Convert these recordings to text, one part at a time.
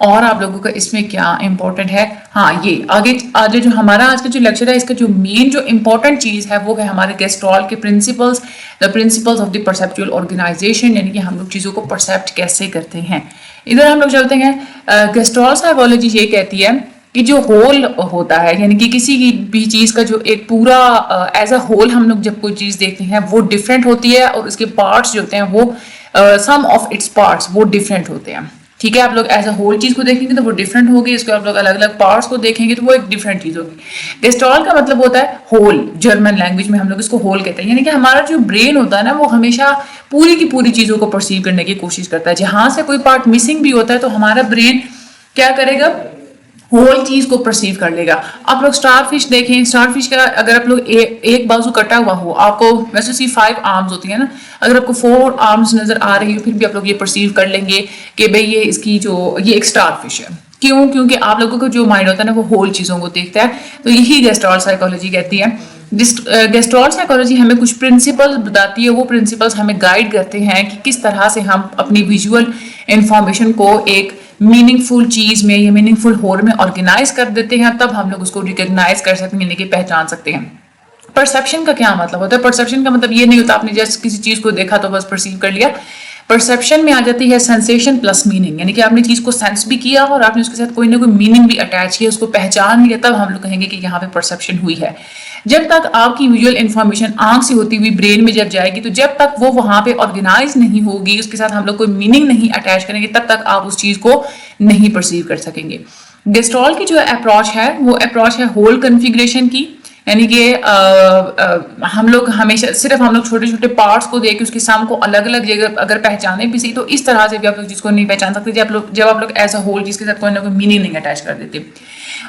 اور آپ لوگوں کا اس میں کیا امپورٹنٹ ہے. ہاں یہ آگے جو ہمارا آج کا جو لیکچر ہے اس کا جو مین جو امپورٹنٹ چیز ہے وہ ہے ہمارے گیسٹرال کے principles, the principles of the perceptual organization, یعنی کہ ہم لوگ چیزوں کو پرسیپٹ کیسے کرتے ہیں. ادھر ہم لوگ چلتے ہیں. گیسٹرال سائیکالوجی یہ کہتی ہے کہ جو ہول ہوتا ہے, یعنی کہ کسی کی بھی چیز کا جو ایک پورا ایز اے ہول ہم لوگ جب کوئی چیز دیکھتے ہیں وہ ڈفرینٹ ہوتی ہے, اور اس کے پارٹس جو ہوتے ہیں وہ سم آف اٹس پارٹس وہ ڈفرینٹ ہوتے ہیں. ٹھیک ہے, آپ لوگ ایز اے ہول چیز کو دیکھیں گے تو وہ ڈفرینٹ ہوگی, اس کو آپ لوگ الگ الگ پارٹس کو دیکھیں گے تو وہ ایک ڈفرینٹ چیز ہوگی. گیسٹرال کا مطلب ہوتا ہے ہول, جرمن لینگویج میں ہم لوگ اس کو ہول کہتے ہیں, یعنی کہ ہمارا جو برین ہوتا ہے نا وہ ہمیشہ پوری کی پوری چیزوں کو پرسیو کرنے کی کوشش کرتا ہے. جہاں سے کوئی پارٹ مسنگ بھی ہوتا ہے تو ہمارا برین کیا کرے گا, ہول چیز کو پرسیو کر لے گا. آپ لوگ اسٹار فش دیکھیں, اسٹار فش کا اگر آپ لوگ ایک بازو کٹا ہوا ہو, آپ کو ویسے اس کی 5 آرمز ہوتی ہیں نا, اگر آپ کو 4 آرمز نظر آ رہی ہو پھر بھی آپ لوگ یہ پرسیو کر لیں گے کہ بھئی یہ ایک اسٹار فش ہے. کیوں؟ کیونکہ آپ لوگوں کا جو مائنڈ ہوتا ہے نا وہ ہول چیزوں کو دیکھتا ہے. تو یہی گیسٹرال سائیکالوجی کہتی ہے. گیسٹرال سائیکالوجی ہمیں کچھ پرنسپل بتاتی ہے, وہ پرنسپلس ہمیں گائیڈ کرتے ہیں کہ کس طرح سے ہم اپنی ویژول انفارمیشن کو ایک میننگ فل چیز میں یا میننگ فل ہول میں آرگنائز کر دیتے ہیں, تب ہم لوگ اس کو ریکگنائز کر سکتے ہیں, یعنی کہ پہچان سکتے ہیں. پرسیپشن کا کیا مطلب ہوتا ہے؟ پرسیپشن کا مطلب یہ نہیں ہوتا آپ نے جیسے کسی چیز کو دیکھا تو بس پرسیو کر لیا. پرسیپشن میں آ جاتی ہے سینسیشن پلس میننگ, یعنی کہ آپ نے چیز کو سینس بھی کیا اور آپ نے اس کے ساتھ کوئی نہ کوئی میننگ بھی اٹیچ کیا, اس کو پہچان لیا, تب ہم لوگ کہیں گے کہ یہاں پہ پرسیپشن ہوئی ہے. جب تک آپ کی ویژول انفارمیشن آنکھ سے ہوتی ہوئی برین میں جب جائے گی تو جب تک وہ وہاں پہ آرگنائز نہیں ہوگی, اس کے ساتھ ہم لوگ کوئی میننگ نہیں اٹیچ کریں گے, تب تک آپ اس چیز کو نہیں پرسیو کر سکیں گے. گیسٹرال کی جو اپروچ ہے وہ اپروچ ہے ہول کنفیگریشن کی, یعنی کہ ہم لوگ ہمیشہ صرف ہم لوگ چھوٹے چھوٹے پارٹس کو دیکھ کے اس کی سم کو الگ الگ جگہ اگر پہچانے بھی صحیح تو اس طرح سے بھی آپ لوگ چیز کو نہیں پہچان سکتے جب آپ لوگ ایز اے ہول چیز کے ساتھ کوئی نہ کوئی میننگ نہیں اٹیچ کر دیتے.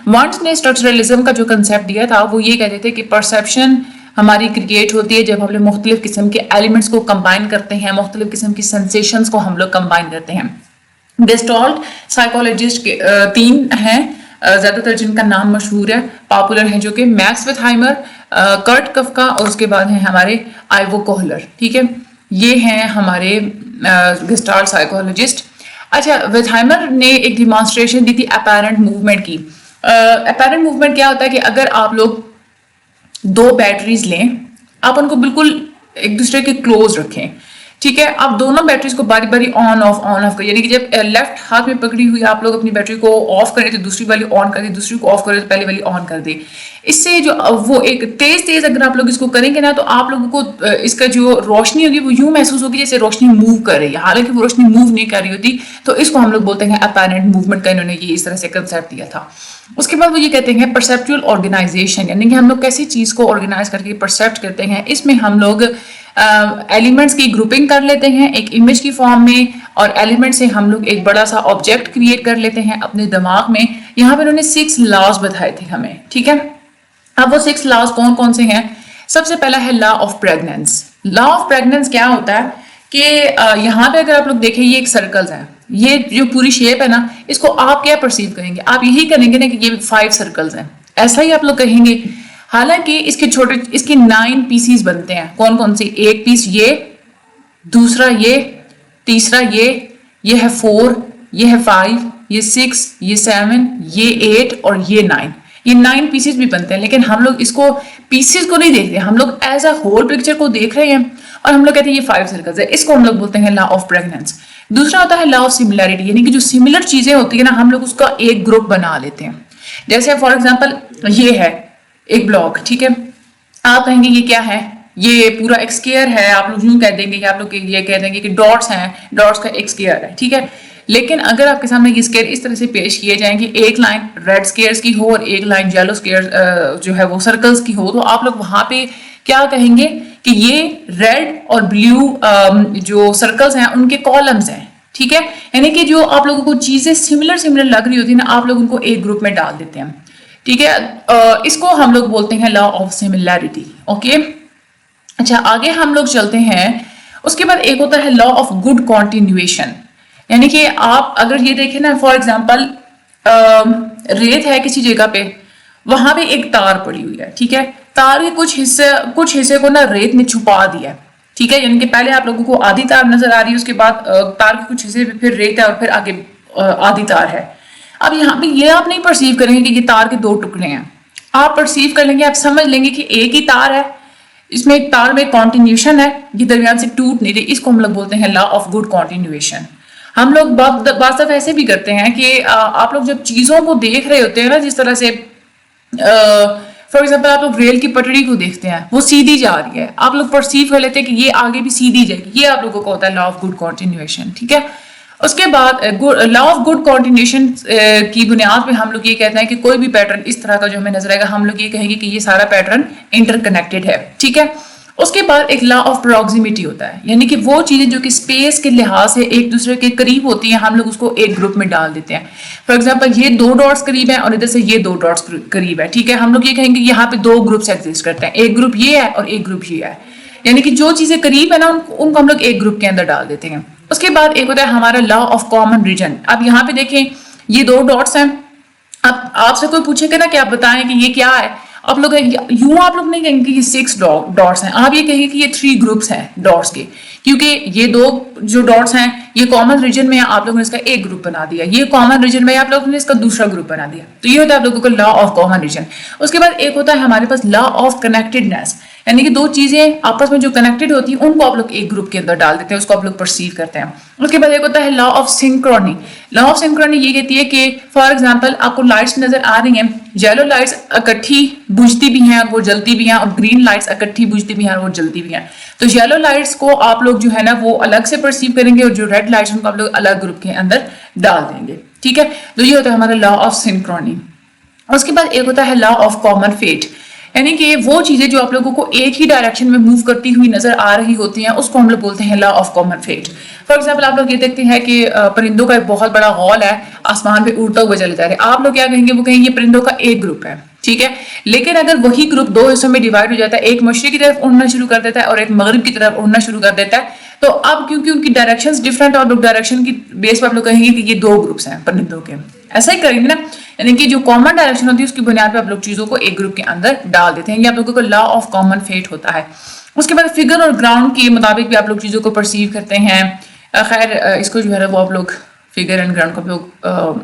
وانٹس نے اسٹرکچرلزم کا جو کنسیپٹ دیا تھا وہ یہ کہتے تھے کہ پرسیپشن ہماری کریٹ ہوتی ہے جب ہم لوگ مختلف قسم کے ایلیمنٹس کو کمبائن کرتے ہیں, مختلف قسم کی سینسیشنز کو ہم لوگ کمبائن کرتے ہیں. گیسٹرال سائیکالوجسٹ 3 ہیں زیادہ تر جن کا نام مشہور ہے, پاپولر ہیں, جو کہ میکس وتھائمر, کرٹ کفکا اور اس کے بعد ہیں ہمارے آئیوو کوہلر. ٹھیک ہے, یہ ہیں ہمارے گیسٹرال سائیکالوجسٹ. اچھا, وتھائمر نے ایک ڈیمانسٹریشن دی تھی اپیرنٹ موومنٹ کی. اپیرنٹ موومنٹ کیا ہوتا ہے کہ اگر آپ لوگ 2 بیٹریز لیں, آپ ان کو بالکل ایک دوسرے کے کلوز رکھیں, ٹھیک ہے, آپ دونوں بیٹریز کو باری باری آن آف کریں, یعنی کہ جب لیفٹ ہاتھ میں پکڑی ہوئی آپ لوگ اپنی بیٹری کو آف کریں تو دوسری والی آن کر دیں, دوسری کو آف کریں تو پہلے والی آن کر دیں. اس سے جو وہ ایک تیز اگر آپ لوگ اس کو کریں گے نا تو آپ لوگوں کو اس کا جو روشنی ہوگی وہ یوں محسوس ہوگی جیسے روشنی موو کر رہی ہے, حالانکہ وہ روشنی موو نہیں کر رہی ہوتی. تو اس کو ہم لوگ بولتے ہیں اپیرنٹ موومنٹ کا, انہوں نے یہ اس طرح سے کنسیپٹ دیا تھا. اس کے بعد وہ یہ کہتے ہیں پرسیپچوئل آرگنائزیشن, یعنی کہ ہم لوگ کیسی چیز کو آرگنائز کر کے پرسیپٹ کرتے ہیں. اس میں ہم لوگ ایلیمنٹس کی گروپنگ کر لیتے ہیں ایک امیج کی فارم میں, اور ایلیمنٹ سے ہم لوگ ایک بڑا سا آبجیکٹ کریٹ کر لیتے ہیں اپنے دماغ میں. یہاں پہ انہوں نے 6 لاز بتائے تھے ہمیں, ٹھیک ہے. اب وہ 6 لاز کون کون سے ہیں؟ سب سے پہلا ہے لا آف پریگننس. لا آف پریگننس کیا ہوتا ہے کہ یہاں پہ اگر آپ لوگ دیکھیں یہ ایک سرکلز ہے, یہ جو پوری شیپ ہے نا اس کو آپ کیا پرسیو کریں گے؟ آپ یہی کریں گے نا کہ یہ 5 سرکلز ہیں, ایسا ہی آپ لوگ کہیں گے. حالانکہ اس کے 9 پیسز بنتے ہیں. کون کون سے؟ ایک پیس یہ, دوسرا یہ, تیسرا یہ ہے 4, یہ ہے 5, یہ 6, یہ 7, یہ 8 اور یہ 9. یہ 9 پیسز بھی بنتے ہیں, لیکن ہم لوگ اس کو پیسز کو نہیں دیکھتے, ہم لوگ ایز اے ہول پکچر کو دیکھ رہے ہیں اور ہم لوگ کہتے ہیں یہ 5 سرکلز ہے. اس کو ہم لوگ بولتے ہیں لا آف پریگننس. دوسرا ہوتا ہے لا آف سملیرٹی, یعنی کہ جو سملر چیزیں ہوتی ہیں نا ہم لوگ اس کا ایک گروپ بنا لیتے ہیں. جیسے فار ایگزامپل یہ ہے ایک بلاک, ٹھیک ہے, آپ کہیں گے یہ کیا ہے؟ یہ پورا ایک اسکیئر ہے. آپ لوگ یوں کہہ دیں گے کہ آپ لوگ یہ کہہ دیں گے کہ ڈاٹس ہیں, ڈاٹس کا ایک اسکیئر ہے, ٹھیک ہے. لیکن اگر آپ کے سامنے یہ اسکیئر اس طرح سے پیش کیے جائیں کہ ایک لائن ریڈ اسکیئرس کی ہو اور ایک لائن یلو اسکیئر جو ہے وہ سرکلز کی ہو, تو آپ لوگ وہاں پہ کیا کہیں گے کہ یہ ریڈ اور بلیو جو سرکلز ہیں ان کے کالمز ہیں, ٹھیک ہے. یعنی کہ جو آپ لوگوں کو چیزیں سملر لگ رہی ہوتی ہیں نا آپ لوگ ان کو ایک گروپ میں ڈال دیتے ہیں, ٹھیک ہے. اس کو ہم لوگ بولتے ہیں لا آف سملیرٹی. اوکے, اچھا آگے ہم لوگ چلتے ہیں. اس کے بعد ایک ہوتا ہے لا آف گڈ کنٹینیویشن, یعنی کہ آپ اگر یہ دیکھیں نا فار ایگزامپل ریت ہے کسی جگہ پہ, وہاں پہ ایک تار پڑی ہوئی ہے, ٹھیک ہے. تار کے کچھ حصے کو نا ریت نے چھپا دیا ہے, ٹھیک ہے. یعنی کہ پہلے آپ لوگوں کو آدھی تار نظر آ رہی ہے, اس کے بعد تار کے کچھ حصے پہ پھر ریت ہے اور پھر آگے آدھی تار ہے. اب یہاں پہ یہ آپ نہیں پرسیو کریں گے کہ یہ تار کے دو ٹکڑے ہیں، آپ پرسیو کر لیں گے، آپ سمجھ لیں گے کہ ایک ہی تار ہے، اس میں ایک تار میں کنٹینیوشن ہے، یہ درمیان سے ٹوٹ نہیں رہی، اس کو ہم لوگ بولتے ہیں لا آف گڈ کنٹینیوشن۔ ہم لوگ بعض دفعہ ایسے بھی کرتے ہیں کہ آپ لوگ جب چیزوں کو دیکھ رہے ہوتے ہیں نا، جس طرح سے فار ایگزامپل آپ لوگ ریل کی پٹڑی کو دیکھتے ہیں، وہ سیدھی جا رہی ہے، آپ لوگ پرسیو کر لیتے ہیں کہ یہ آگے بھی سیدھی جائے گی، یہ آپ لوگوں کو ہوتا ہے لا آف گڈ کنٹینیوشن، ٹھیک ہے۔ اس کے بعد لا آف گڈ کنٹینیوشن کی بنیاد پہ ہم لوگ یہ کہتے ہیں کہ کوئی بھی پیٹرن اس طرح کا جو ہمیں نظر آئے گا، ہم لوگ یہ کہیں گے کہ یہ سارا پیٹرن انٹر کنیکٹڈ ہے، ٹھیک ہے۔ اس کے بعد ایک لا آف پروگزیمیٹی ہوتا ہے، یعنی کہ وہ چیزیں جو کہ اسپیس کے لحاظ سے ایک دوسرے کے قریب ہوتی ہیں، ہم لوگ اس کو ایک گروپ میں ڈال دیتے ہیں۔ فار ایگزامپل یہ دو ڈاٹس قریب ہیں اور ادھر سے یہ دو ڈاٹس قریب ہے، ٹھیک ہے، ہم لوگ یہ کہیں گے یہاں پہ دو گروپس ایگزسٹ کرتے ہیں، ایک گروپ یہ ہے اور ایک گروپ یہ ہے، یعنی کہ جو چیزیں قریب ہیں نا ان کو ہم لوگ ایک گروپ کے اندر ڈال دیتے ہیں۔ اس کے بعد ایک ہوتا ہے ہمارا لا آف کامن ریجن۔ اب یہاں پہ دیکھیں یہ دو ڈاٹس ہیں، اب آپ سے کوئی پوچھے گا نا کہ آپ بتائیں کہ یہ کیا ہے، آپ لوگ یوں آپ لوگ نہیں کہیں گے کہ یہ 6 ڈاٹس ہیں، آپ یہ کہیں گے کہ یہ 3 گروپس ہیں ڈاٹس کے، کیونکہ یہ دو جو ڈاٹس ہیں یہ کامن ریجن میں آپ لوگوں نے اس کا ایک گروپ بنا دیا، یہ کامن ریجن میں آپ لوگوں نے اس کا دوسرا گروپ بنا دیا، تو یہ ہوتا ہے آپ لوگوں کو لا آف کامن ریجن۔ اس کے بعد ایک ہوتا ہے ہمارے پاس لا آف کنیکٹڈنیس، یعنی کہ دو چیزیں آپس میں جو کنیکٹڈ ہوتی ہیں ان کو آپ لوگ ایک گروپ کے اندر ڈال دیتے ہیں، اس کو آپ لوگ پرسیو کرتے ہیں۔ اس کے بعد ایک ہوتا ہے law of synchrony. Law of synchrony یہ کہتی ہے کہ فار ایگزامپل آپ کو لائٹس نظر آ رہی ہیں، یلو لائٹس اکٹھی بجھتی بھی ہیں اور وہ جلتی بھی ہیں، اور گرین لائٹس اکٹھی بجھتی بھی ہیں اور وہ جلتی بھی ہیں، تو یلو لائٹس کو آپ لوگ جو ہے نا وہ الگ سے پرسیو کریں گے، اور جو ریڈ لائٹس ان کو آپ لوگ الگ گروپ کے اندر ڈال دیں گے، ٹھیک ہے۔ تو یہ ہوتا ہے ہمارا لا آف سنکرونی۔ اس کے بعد ایک ہوتا ہے لا آف کامن فیٹ، یعنی کہ وہ چیزیں جو آپ لوگوں کو ایک ہی ڈائریکشن میں موو کرتی ہوئی نظر آ رہی ہوتی ہیں اس کو ہم لوگ بولتے ہیں law of common fate. For example آپ لوگ یہ دیکھتے ہیں کہ پرندوں کا ایک بہت بڑا غول ہے، آسمان پہ اڑتا ہوا چلے جا رہا ہے، آپ لوگ کیا کہیں گے، وہ کہیں گے پرندوں کا ایک گروپ ہے، ٹھیک ہے۔ لیکن اگر وہی گروپ دو حصوں میں ڈیوائڈ ہو جاتا ہے، ایک مشرق کی طرف اڑنا شروع کر دیتا ہے اور ایک مغرب کی طرف اڑنا شروع کر دیتا ہے، تو اب کیونکہ ان کی ڈائریکشنز ڈفرینٹ اور لوگ ڈائریکشن کی بیس پر آپ لوگ کہیں گے کہ یہ دو گروپس ہیں پرندوں کے، ایسا ہی کریں گے نا، یعنی کہ جو کامن ڈائریکشن ہوتی ہے اس کی بنیاد پہ آپ لوگ چیزوں کو ایک گروپ کے اندر ڈال دیتے ہیں، یہ آپ لوگوں کو لا آف کامن فیٹ ہوتا ہے۔ اس کے بعد فگر اور گراؤنڈ کے مطابق بھی آپ لوگ چیزوں کو پرسیو کرتے ہیں، خیر اس کو جو ہے وہ آپ لوگ فگر اینڈ گراؤنڈ کو آپ لوگ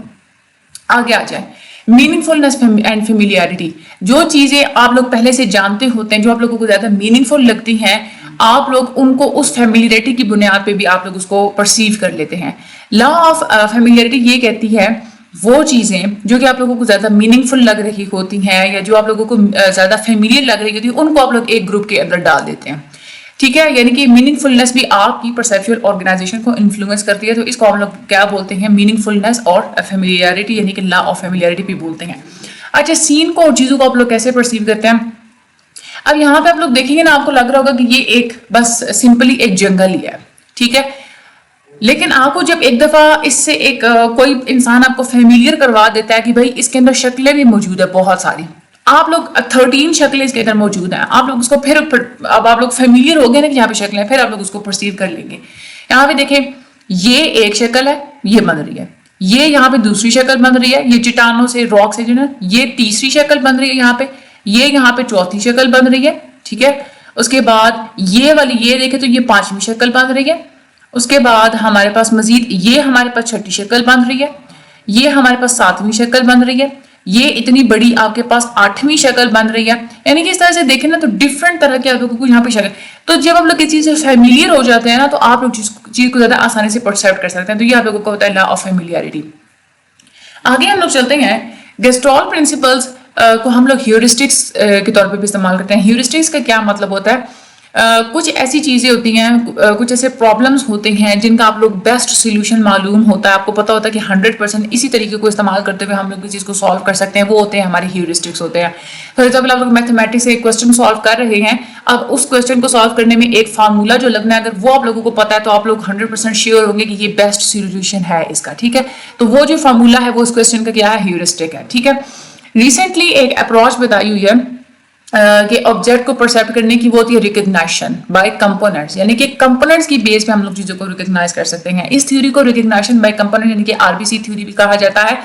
آگے آ جائیں۔ میننگ فلنس اینڈ فیملیرٹی، جو چیزیں آپ لوگ پہلے سے جانتے ہوتے ہیں، جو آپ لوگوں کو زیادہ میننگ فل لگتی ہیں، آپ لوگ ان کو اس فیملیرٹی کی بنیاد پہ بھی آپ لوگ اس کو پرسیو کر لیتے ہیں۔ لا آف فیملیرٹی یہ کہتی ہے وہ چیزیں جو کہ آپ لوگوں کو زیادہ میننگ فل لگ رہی ہوتی ہیں یا جو آپ لوگوں کو زیادہ فیملیئر لگ رہی ہوتی ہیں، ان کو آپ لوگ ایک گروپ کے اندر ڈال دیتے ہیں، ٹھیک ہے۔ یعنی کہ میننگ فلنس بھی آپ کی پرسیپچوئل آرگنائزیشن کو انفلوئنس کرتی ہے، تو اس کو ہم لوگ کیا بولتے ہیں، میننگ فلنس اور فیملیئرٹی، یعنی کہ لا آف فیملیئرٹی بھی بولتے ہیں۔ اچھا، سین کو اور چیزوں کو آپ لوگ کیسے پرسیو کرتے ہیں؟ اب یہاں پہ آپ لوگ دیکھیں گے نا، آپ کو لگ رہا ہوگا کہ یہ ایک بس سمپلی ایک جنگل ہی ہے، ٹھیک ہے، لیکن آپ کو جب ایک دفعہ اس سے ایک کوئی انسان آپ کو فیملیئر کروا دیتا ہے کہ بھائی اس کے اندر شکلیں بھی موجود ہے بہت ساری، آپ لوگ 13 شکلیں اس کے اندر موجود ہیں، آپ لوگ اس کو پھر اب آپ لوگ فیملیئر ہو گئے نا کہ یہاں پہ شکلیں ہیں، پھر آپ لوگ اس کو پرسیو کر لیں گے۔ یہاں پہ دیکھیں یہ ایک شکل ہے، یہ بن رہی ہے، یہ یہاں پہ دوسری شکل بن رہی ہے، یہ چٹانوں سے راک سے جو نا یہ تیسری شکل بن رہی ہے، یہاں پہ چوتھی شکل بن رہی ہے، ٹھیک ہے۔ اس کے بعد یہ والی یہ دیکھیں تو یہ 5ویں شکل بن رہی ہے۔ اس کے بعد ہمارے پاس مزید یہ ہمارے پاس 6ٹھی شکل بن رہی ہے، یہ ہمارے پاس 7ویں شکل بن رہی ہے، یہ اتنی بڑی آپ کے پاس 8ویں شکل بن رہی ہے، یعنی کہ اس طرح سے دیکھیں نا تو ڈفرنٹ طرح کے آپ لوگوں کو یہاں پہ شکل، تو جب آپ لوگ اس چیز سے فیملیئر ہو جاتے ہیں نا تو آپ لوگ چیز کو زیادہ آسانی سے پرسیپٹ کر سکتے ہیں، تو یہ آپ لوگوں کو ہوتا ہے لا آف فیملیئرٹی۔ آگے ہم لوگ چلتے ہیں، گیسٹال پرنسپلز کو ہم لوگ ہیورسٹکس کے طور پہ بھی استعمال کرتے ہیں۔ ہیورسٹکس کا کیا مطلب ہوتا ہے؟ کچھ ایسی چیزیں ہوتی ہیں، کچھ ایسے پرابلمس ہوتے ہیں جن کا آپ لوگ بیسٹ سولوشن معلوم ہوتا ہے، آپ کو پتا ہوتا ہے کہ 100% اسی طریقے کو استعمال کرتے ہوئے ہم لوگ اس چیز کو سالو کر سکتے ہیں، وہ ہوتے ہیں ہمارے ہیورسٹکس ہوتے ہیں۔ فار ایگزامپل آپ لوگ میتھمیٹکس سے ایک کوسچن سالو کر رہے ہیں، اب اس کوسچن کو سالو کرنے میں ایک فارمولا جو لگنا ہے، اگر وہ آپ لوگوں کو پتا ہے تو آپ لوگ 100% شیور ہوں گے کہ یہ بیسٹ سولوشن ہے اس کا، ٹھیک ہے۔ تو وہ جو فارمولا ہے وہ اس کوسچن کا کیا ہے، ہیورسٹک ہے، ٹھیک ہے۔ ریسنٹلی ایک اپروچ بتائی ہوئی ہے کہ آبجیکٹ کو پرسیپٹ کرنے کی، وہ ہوتی ہے ریکگنائشن بائی کمپوننٹس، یعنی کہ کمپوننٹس کی بیس پہ ہم لوگ چیزوں کو ریکگنائز کر سکتے ہیں۔ اس تھیوری کو ریکگنائشن بائی کمپوننٹ یعنی کہ RBC تھیوری بھی کہا جاتا ہے۔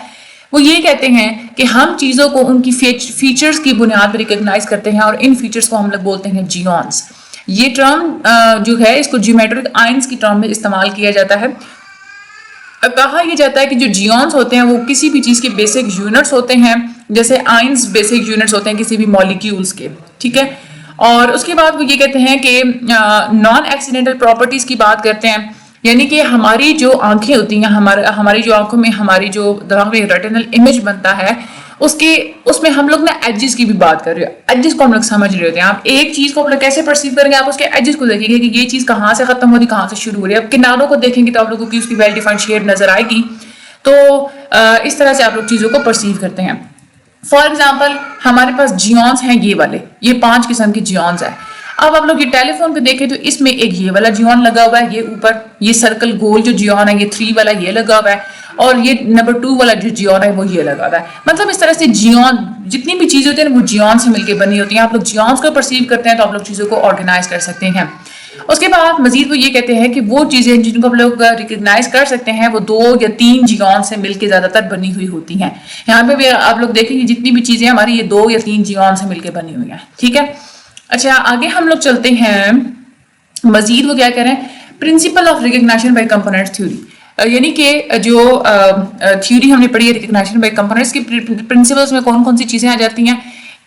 وہ یہ کہتے ہیں کہ ہم چیزوں کو ان کی فیچرز کی بنیاد پہ ریکگنائز کرتے ہیں، اور ان فیچرز کو ہم لوگ بولتے ہیں جیونس۔ یہ ٹرم جو ہے اس کو جیومیٹرک آئنس کی ٹرم میں استعمال کیا جاتا ہے۔ کہا یہ جاتا ہے کہ جو جیونز ہوتے ہیں وہ کسی بھی چیز کے بیسک یونٹس ہوتے ہیں، جیسے آئنس بیسک یونٹس ہوتے ہیں کسی بھی مالیکیولز کے، ٹھیک ہے. اور اس کے بعد وہ یہ کہتے ہیں کہ نان ایکسیڈنٹل پراپرٹیز کی بات کرتے ہیں، یعنی کہ ہماری جو آنکھیں ہوتی ہیں، ہماری جو آنکھوں میں ہماری جو دماغ میں ریٹینل امیج بنتا ہے، اس میں ہم لوگ نا ایجز کی بھی بات کر رہے ہیں. ایجز کو ہم لوگ سمجھ رہے ہوتے ہیں. آپ ایک چیز کو آپ لوگ کیسے پرسیو کریں گے؟ آپ اس کے ایجز کو دیکھیں گے کہ یہ چیز کہاں سے ختم ہو رہی، کہاں سے شروع ہو رہی ہے. اب کناروں کو دیکھیں گے تو آپ لوگوں کی اس کی ویل ڈیفائنڈ شیپ نظر آئے گی. تو اس طرح سے آپ لوگ چیزوں کو پرسیو کرتے ہیں. فار ایگزامپل ہمارے پاس جیونز ہیں، یہ والے، یہ 5 قسم کے جیونز ہیں. اب آپ لوگ یہ ٹیلی فون پہ دیکھیں تو اس میں ایک یہ والا جیون لگا ہوا ہے، یہ اوپر یہ سرکل گول جو جیون ہے، یہ 3 والا یہ لگا ہوا ہے، اور یہ نمبر 2 والا جو جیون ہے وہ یہ لگا ہوا ہے. مطلب اس طرح سے جیون جتنی بھی چیزیں ہوتی ہیں وہ جیون سے مل کے بنی ہوتی ہیں. آپ لوگ جیونز کو پرسیو کرتے ہیں تو آپ لوگ چیزوں کو آرگنائز کر سکتے ہیں. اس کے بعد مزید وہ یہ کہتے ہیں کہ وہ چیزیں جن کو ہم لوگ ریکگنائز کر سکتے ہیں وہ 2 یا 3 جیون سے مل کے زیادہ تر بنی ہوئی ہوتی ہیں. یہاں پہ بھی آپ لوگ دیکھیں گے جتنی بھی چیزیں ہماری یہ 2 یا 3 جیون سے مل کے بنی ہوئی ہیں، ٹھیک ہے. اچھا آگے ہم لوگ چلتے ہیں. مزید وہ کیا کہہ رہے ہیں؟ Principle of recognition by components theory, یعنی کہ جو تھیوری ہم نے پڑھی ہے ریکگنیشن بائی کمپوننٹس کی پرنسپلس میں کون کون سی چیزیں آ جاتی ہیں.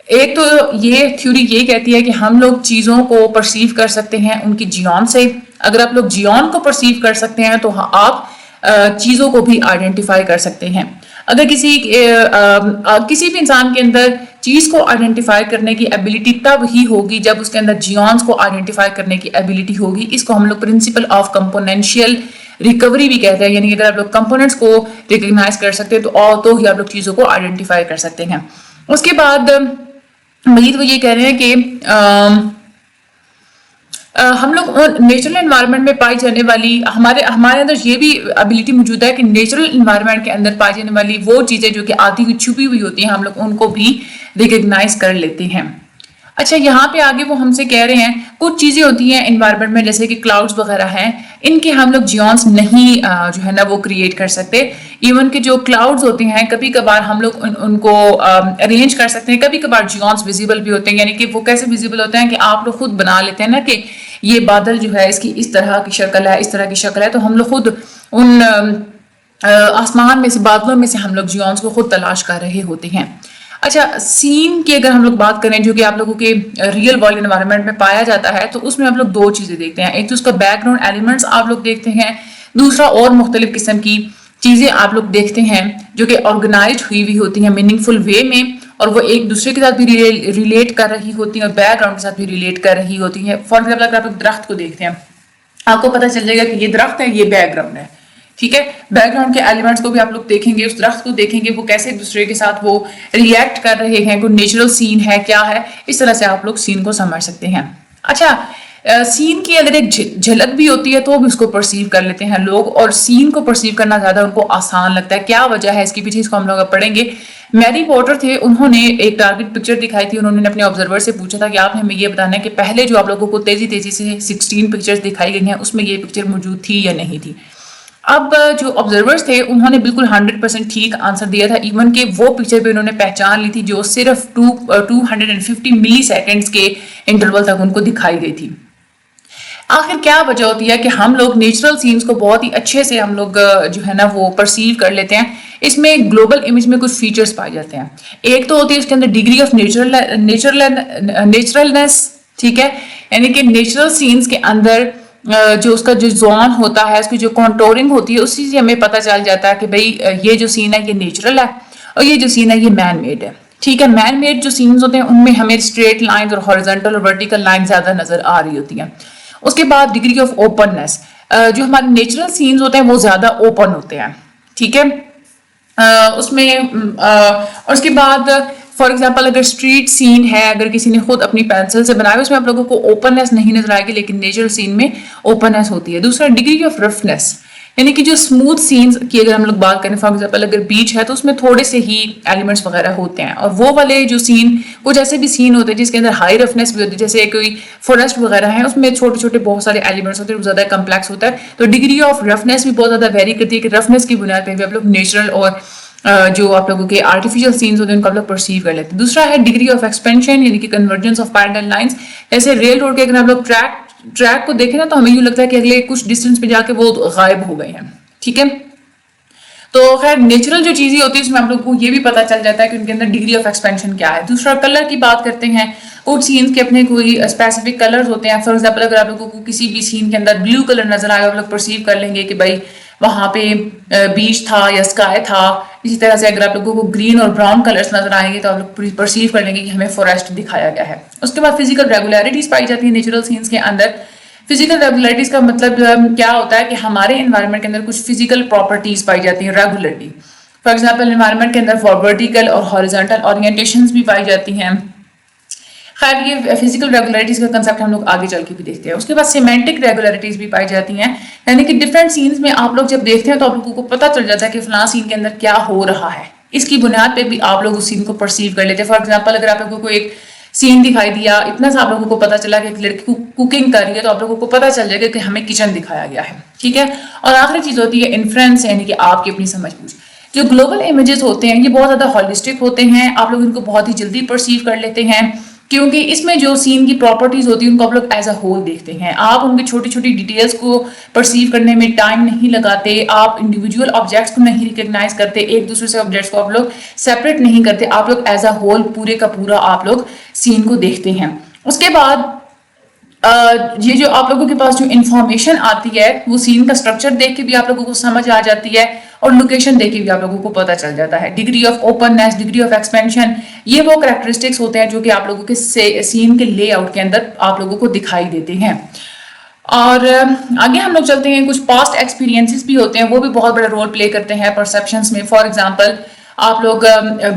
ایک تو یہ تھیوری یہ کہتی ہے کہ ہم لوگ چیزوں کو پرسیو کر سکتے ہیں ان کی جیون سے. اگر آپ لوگ جیون کو پرسیو کر سکتے ہیں تو آپ چیزوں کو بھی آئیڈینٹیفائی کر سکتے ہیں. اگر کسی بھی انسان کے اندر چیز کو آئیڈینٹیفائی کرنے کی ایبلٹی تب ہی ہوگی جب اس کے اندر جیونز کو آئیڈینٹیفائی کرنے کی ایبلٹی ہوگی. اس کو ہم لوگ پرنسپل آف کمپوننشیل ریکوری بھی کہتے ہیں، یعنی اگر آپ لوگ کمپوننٹس کو ریکگنائز کر سکتے ہیں تو ہی آپ لوگ چیزوں کو آئیڈینٹیفائی کر سکتے ہیں. اس کے بعد مزید وہ یہ کہہ رہے ہیں کہ ہم لوگ نیچرل انوائرمنٹ میں پائی جانے والی ہمارے اندر یہ بھی ابیلٹی موجود ہے کہ نیچرل انوائرمنٹ کے اندر پائی جانے والی وہ چیزیں جو کہ آدھی کی چھپی ہوئی ہوتی ہیں ہم لوگ ان کو بھی ریکگنائز کر لیتے ہیں. اچھا یہاں پہ آگے وہ ہم سے کہہ رہے ہیں کچھ چیزیں ہوتی ہیں انوائرمنٹ میں جیسے کہ کلاؤڈز وغیرہ ہیں، ان کے ہم لوگ جیونز نہیں جو ہے نا وہ کریٹ کر سکتے. ایون کہ جو کلاؤڈز ہوتے ہیں کبھی کبھار ہم لوگ ان کو ارینج کر سکتے ہیں. کبھی کبھار جیونز ویزیبل بھی ہوتے ہیں، یعنی کہ وہ کیسے ویزیبل ہوتے ہیں کہ آپ لوگ خود بنا لیتے ہیں نا کہ یہ بادل جو ہے اس کی اس طرح کی شکل ہے، اس طرح کی شکل ہے، تو ہم لوگ خود ان آسمان میں سے بادلوں میں سے ہم لوگ جیونز کو خود تلاش کر رہے ہوتے ہیں. اچھا سین کی اگر ہم لوگ بات کریں جو کہ آپ لوگوں کے ریئل ورلڈ انوائرمنٹ میں پایا جاتا ہے تو اس میں ہم لوگ 2 چیزیں دیکھتے ہیں. ایک تو اس کا بیک گراؤنڈ ایلیمنٹس آپ لوگ دیکھتے ہیں، دوسرا اور مختلف قسم کی چیزیں آپ لوگ دیکھتے ہیں جو کہ آرگنائزڈ ہوئی ہوئی ہوتی ہیں میننگ فل وے میں، اور وہ ایک دوسرے کے ساتھ بھی ریلیٹ کر رہی ہوتی ہیں اور بیک گراؤنڈ کے ساتھ بھی ریلیٹ کر رہی ہوتی ہیں. فار ایگزامپل اگر آپ لوگ درخت کو دیکھتے ہیں آپ کو پتہ چل جائے گا کہ یہ درخت ہے، یہ بیک گراؤنڈ ہے، ٹھیک ہے. بیک گراؤنڈ کے ایلیمنٹس کو بھی آپ لوگ دیکھیں گے، اس درخت کو دیکھیں گے وہ کیسے ایک دوسرے کے ساتھ وہ ریئیکٹ کر رہے ہیں، کوئی نیچرل سین ہے کیا ہے، اس طرح سے آپ لوگ سین کو سمجھ سکتے ہیں. اچھا سین کی اگر ایک جھلک بھی ہوتی ہے تو بھی اس کو پرسیو کر لیتے ہیں لوگ، اور سین کو پرسیو کرنا زیادہ ان کو آسان لگتا ہے. کیا وجہ ہے اس کے پیچھے، اس کو ہم لوگ پڑھیں گے. میری پوٹر تھے، انہوں نے ایک ٹارگٹ پکچر دکھائی تھی. انہوں نے اپنے آبزرور سے پوچھا تھا کہ آپ نے ہمیں یہ بتانا ہے کہ پہلے جو آپ لوگوں کو تیزی سے 16 پکچرز دکھائی گئی ہیں اس میں یہ پکچر موجود تھی یا نہیں تھی. اب جو آبزرورز تھے انہوں نے بالکل 100% ٹھیک آنسر دیا تھا، ایون کہ وہ پکچر پہ انہوں نے پہچان لی تھی جو صرف 250 ملی سیکنڈز کے انٹرول تک ان کو دکھائی گئی تھی. آخر کیا وجہ ہوتی ہے کہ ہم لوگ نیچرل سینز کو بہت ہی اچھے سے ہم لوگ جو ہے نا وہ پرسیو کر لیتے ہیں. اس میں گلوبل امیج میں کچھ فیچرز پائے جاتے ہیں. ایک تو ہوتی ہے اس کے اندر ڈگری آف نیچرلنس، ٹھیک ہے، یعنی کہ نیچرل سینز کے اندر جو اس کا جو زون ہوتا ہے، اس کی جو کانٹورنگ ہوتی ہے، اسی سے ہمیں پتہ چل جاتا ہے کہ بھئی یہ جو سین ہے یہ نیچرل ہے اور یہ جو سین ہے یہ مین میڈ ہے. ٹھیک ہے، مین میڈ جو سینز ہوتے ہیں ان میں ہمیں اسٹریٹ لائنز اور ہارزنٹل اور ورٹیکل لائن زیادہ نظر آ رہی ہوتی ہیں. اس کے بعد ڈگری آف اوپننس، جو ہمارے نیچرل سینز ہوتے ہیں وہ زیادہ اوپن ہوتے ہیں، ٹھیک ہے. اس میں اور اس کے بعد فار ایگزامپل اگر اسٹریٹ سین ہے، اگر کسی نے خود اپنی پینسل سے بنایا اس میں آپ لوگوں کو اوپننس نہیں نظر آئے گی، لیکن نیچرل سین میں اوپننس ہوتی ہے. دوسرا ڈگری آف رفنس، یعنی کہ جو اسموتھ سینز کی اگر ہم لوگ بات کریں، فار ایگزامپل اگر بیچ ہے تو اس میں تھوڑے سے ہی ایلیمنٹس وغیرہ ہوتے ہیں، اور وہ والے جو سین کچھ ایسے بھی سین ہوتے ہیں جس کے اندر ہائی رفنس بھی ہوتی ہے، جیسے کوئی فورسٹ وغیرہ ہے اس میں چھوٹے چھوٹے بہت سارے ایلیمنٹس ہوتے ہیں، وہ زیادہ کمپلیکس ہوتا ہے. تو ڈگری آف رفنس بھی بہت زیادہ ویری کرتی ہے کہ رفنس کی بنیاد پہ بھی آپ لوگ نیچرل اور جو آپ لوگوں کے آرٹیفیشل سینز ہوتے ہیں ان کو آپ لوگ پرسیو کر لیتے ہیں. دوسرا ہے ڈگری آف ایکسپینشن، یعنی کہ کنورجنس آف پیرلل لائنس. جیسے ریل روڈ کے اگر آپ لوگ ٹریک کو دیکھیں نا تو ہمیں یوں لگتا ہے کہ اگلے کچھ ڈسٹینس پہ جا کے وہ غائب ہو گئے ہیں، ٹھیک ہے. تو خیر نیچرل جو چیزیں ہوتی ہے اس میں ہم لوگ کو یہ بھی پتہ چل جاتا ہے کہ ان کے اندر ڈگری آف ایکسپینشن کیا ہے. دوسرا کلر کی بات کرتے ہیں. کچھ سینس کے اپنے کوئی اسپیسیفک کلرز ہوتے ہیں. فار ایگزامپل اگر آپ لوگوں کو کسی بھی سین کے اندر بلیو کلر نظر آئے آپ لوگ پرسیو کر لیں گے کہ بھائی وہاں پہ بیچ تھا یا اسکائی تھا. اسی طرح سے اگر آپ لوگوں کو گرین اور براؤن کلرز نظر آئیں گے تو آپ لوگ پرسیو کر لیں گے کہ ہمیں فارسٹ دکھایا گیا ہے. اس کے بعد فزیکل ریگولیرٹیز پائی جاتی ہیں نیچرل سینس کے اندر. فزیکل ریگولیرٹیز کا مطلب کیا ہوتا ہے کہ ہمارے انوائرمنٹ کے اندر کچھ فزیکل پراپرٹیز پائی جاتی ہیں ریگولرلی. فار ایگزامپل انوائرمنٹ کے اندر ورٹیکل اور ہاریزونٹل اورینٹیشنز بھی پائی جاتی ہیں. خیر یہ فزیکل ریگولیرٹیز کا کنسیپٹ ہم لوگ آگے چل کے بھی دیکھتے ہیں. اس کے بعد سیمینٹک ریگولیرٹیز بھی پائی جاتی ہیں, یعنی کہ ڈفرینٹ سینس میں آپ لوگ جب دیکھتے ہیں تو آپ لوگوں کو پتہ چل جاتا ہے کہ فلاں سین کے اندر کیا ہو رہا ہے. اس کی بنیاد پہ بھی آپ لوگ اس سین کو پرسیو کر لیتے ہیں. فار ایگزامپل اگر آپ لوگوں کو ایک سین دکھائی دیا, اتنا سا آپ لوگوں کو پتہ چلا کہ ایک لڑکی کوکنگ کر رہی ہے تو آپ لوگوں کو پتہ چل جائے گا کہ ہمیں کچن دکھایا گیا ہے. ٹھیک ہے. اور آخری چیز ہوتی ہے انفرنس, یعنی کہ آپ کی اپنی سمجھ بوجھ. جو گلوبل امیجز ہوتے ہیں یہ بہت زیادہ ہولسٹک ہوتے ہیں. آپ لوگ ان کو بہت ہی جلدی پرسیو کر لیتے ہیں کیونکہ اس میں جو سین کی پراپرٹیز ہوتی ہیں ان کو آپ لوگ ایز اے ہول دیکھتے ہیں. آپ ان کی چھوٹی چھوٹی ڈیٹیلز کو پرسیو کرنے میں ٹائم نہیں لگاتے. آپ انڈیویجول آبجیکٹس کو نہیں ریکگنائز کرتے, ایک دوسرے سے آبجیکٹس کو آپ لوگ سیپریٹ نہیں کرتے. آپ لوگ ایز اے ہول پورے کا پورا آپ لوگ سین کو دیکھتے ہیں. اس کے بعد یہ جو آپ لوگوں کے پاس جو انفارمیشن آتی ہے وہ سین کا اسٹرکچر دیکھ کے بھی آپ لوگوں کو سمجھ آ جاتی ہے اور لوکیشن دیکھ کے بھی آپ لوگوں کو پتہ چل جاتا ہے. Degree of openness, degree of expansion, یہ وہ کریکٹرسٹکس ہوتے ہیں جو کہ آپ لوگوں کے سین کے لے آؤٹ کے اندر آپ لوگوں کو دکھائی دیتے ہیں. اور آگے ہم لوگ چلتے ہیں. کچھ پاسٹ ایکسپیرینسز بھی ہوتے ہیں, وہ بھی بہت بڑا رول پلے کرتے ہیں پرسیپشنز میں. فار ایگزامپل آپ لوگ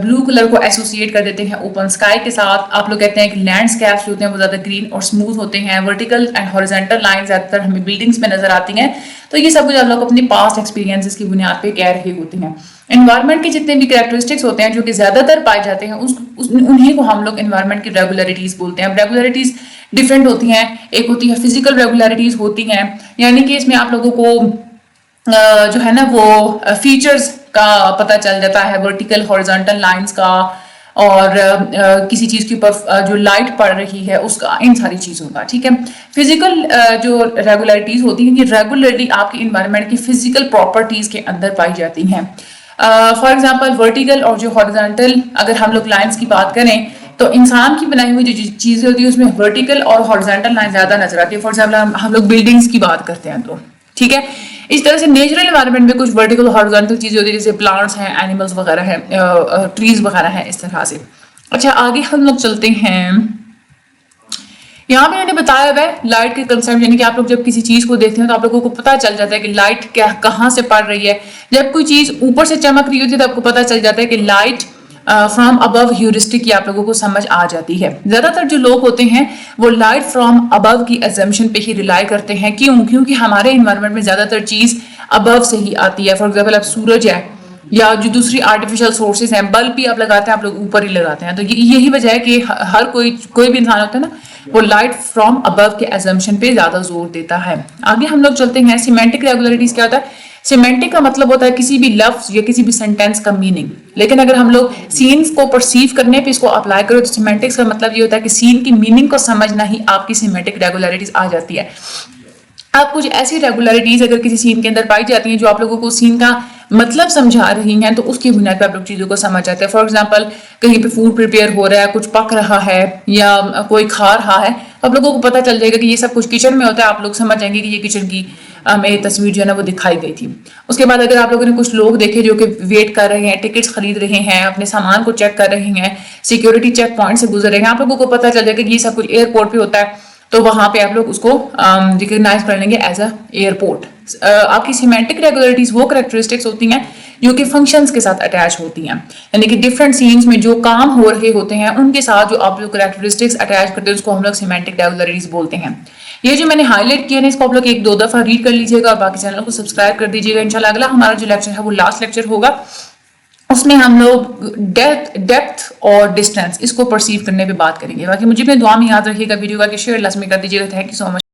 بلو کلر کو ایسوسیٹ کر دیتے ہیں اوپن اسکائی کے ساتھ. آپ لوگ کہتے ہیں کہ لینڈ اسکیپس ہوتے ہیں وہ زیادہ گرین اور اسموتھ ہوتے ہیں. ورٹیکل اینڈ ہاریزونٹل لائن زیادہ تر ہمیں بلڈنگس میں نظر آتی ہیں. تو یہ سب کچھ آپ لوگ اپنی پاسٹ ایکسپیرینسز کی بنیاد پہ کہہ رہے ہوتے ہیں. انوائرمنٹ کے جتنے بھی کریکٹرسٹکس ہوتے ہیں جو کہ زیادہ تر پائے جاتے ہیں انہیں کو ہم لوگ انوائرمنٹ کی ریگولیرٹیز بولتے ہیں. اب ریگولیرٹیز ڈفرینٹ ہوتی ہیں. ایک ہوتی ہے فزیکل ریگولیرٹیز ہوتی ہیں, یعنی کہ اس میں آپ لوگوں کو جو ہے نا وہ فیچرز کا پتہ چل جاتا ہے, ورٹیکل ہاریزونٹل لائنز کا, اور کسی چیز کے اوپر جو لائٹ پڑ رہی ہے اس کا, ان ساری چیزوں کا. ٹھیک ہے. فزیکل جو ریگولیرٹیز ہوتی ہیں یہ ریگولرلی آپ کے انوائرمنٹ کی فزیکل پراپرٹیز کے اندر پائی جاتی ہیں. فار ایگزامپل ورٹیکل اور جو ہاریزونٹل اگر ہم لوگ لائنز کی بات کریں تو انسان کی بنائی ہوئی جو چیزیں ہوتی ہیں اس میں ورٹیکل اور ہاریزونٹل لائن زیادہ نظر آتی ہے. فار ایگزامپل ہم لوگ بلڈنگس کی بات کرتے ہیں تو ٹھیک ہے. اس طرح سے نیچرل انوائرمنٹ میں کچھ ورٹیکل ہاریزونٹل چیزیں ہوتی ہیں جیسے پلانٹس ہیں, اینیملز وغیرہ ہیں, ٹریز وغیرہ ہیں, اس طرح سے. اچھا آگے ہم لوگ چلتے ہیں. یہاں پہ میں نے بتایا ہوا ہے لائٹ کے کنسیپٹ, یعنی کہ آپ لوگ جب کسی چیز کو دیکھتے ہیں تو آپ لوگوں کو پتہ چل جاتا ہے کہ لائٹ کیا کہاں سے پڑ رہی ہے. جب کوئی چیز اوپر سے چمک رہی ہوتی ہے تو آپ کو پتہ چل جاتا ہے کہ لائٹ فرام ابو ہیورسٹک کی آپ لوگوں کو سمجھ آ جاتی ہے. زیادہ تر جو لوگ ہوتے ہیں وہ لائٹ فرام ابو کی ایزمپشن پہ ہی ریلائی کرتے ہیں. کیونکہ ہمارے انوائرمنٹ میں زیادہ تر چیز ابو سے ہی آتی ہے. فار ایگزامپل اب سورج ہے یا جو دوسری آرٹیفیشل سورسز ہیں, بلب بھی آپ لگاتے ہیں آپ لوگ اوپر ہی لگاتے ہیں. تو یہی وجہ ہے کہ ہر کوئی بھی انسان ہوتا ہے نا وہ لائٹ فرام ابو کے ایزمپشن پہ زیادہ زور دیتا ہے. آگے ہم لوگ چلتے ہیں. سیمینٹک ریگولیرٹیز کیا ہوتا ہے؟ سیمینٹک کا مطلب ہوتا ہے کسی بھی لفظ یا کسی بھی سینٹینس کا میننگ. لیکن اگر ہم لوگ سینس کو پرسیو کرنے پہ اس کو اپلائی کرو تو سیمینٹکس کا مطلب یہ ہوتا ہے کہ سین کی میننگ کو سمجھنا ہی آپ کی سیمینٹک ریگولیرٹیز آ جاتی ہے. آپ کچھ ایسی ریگولیرٹیز اگر کسی سین کے اندر پائی جاتی ہیں جو آپ لوگوں کو سین کا مطلب سمجھا رہی ہیں تو اس کی بنیاد پہ آپ لوگ چیزوں کو سمجھ جاتے ہیں. فار ایگزامپل کہیں پہ فوڈ پریپیئر ہو رہا ہے, کچھ پک رہا ہے یا کوئی کھا رہا ہے, آپ لوگوں کو پتہ چل جائے گا کہ یہ سب کچھ کچن میں ہوتا ہے. آپ لوگ سمجھ جائیں گے کہ یہ کچن کی میں تصویر جو ہے نا وہ دکھائی گئی تھی. اس کے بعد اگر آپ لوگوں نے کچھ لوگ دیکھے جو کہ ویٹ کر رہے ہیں, ٹکٹس خرید رہے ہیں, اپنے سامان کو چیک کر رہے ہیں, سیکیورٹی چیک پوائنٹ سے گزر رہے ہیں, آپ لوگوں کو پتہ چل جائے گا کہ یہ سب کچھ ایئرپورٹ پہ ہوتا ہے. تو وہاں پہ آپ لوگ اس کو ریکگنائز کر لیں گے ایز اے ایئرپورٹ. آپ کی سیمینٹک ریگولیرٹیز وہ کریکٹرسٹکس ہوتی ہیں جو کہ فنکشنز کے ساتھ اٹیچ ہوتی ہیں, یعنی کہ ڈفرینٹ سینس میں جو کام ہو رہے ہوتے ہیں ان کے ساتھ جو آپ لوگ کریکٹرسٹکس اٹیچ کرتے ہیں اس کو ہم لوگ سیمینٹک ریگولیرٹیز بولتے ہیں. یہ جو میں نے ہائی لائٹ کیا ہے اس کو آپ لوگ ایک دو دفعہ ریڈ کر لیجیے گا اور باقی چینل کو سبسکرائب کر دیجیے گا. انشاءاللہ اگلا ہمارا جو لیکچر ہے وہ لاسٹ لیکچر ہوگا, اس میں ہم لوگ ڈیپتھ اور ڈسٹینس اس کو پرسیو کرنے پہ بات کریں گے. باقی مجھے اپنے دعا میں یاد رکھیے گا. ویڈیو کا شیئر لازمی کر دیجیے گا. Thank you so much.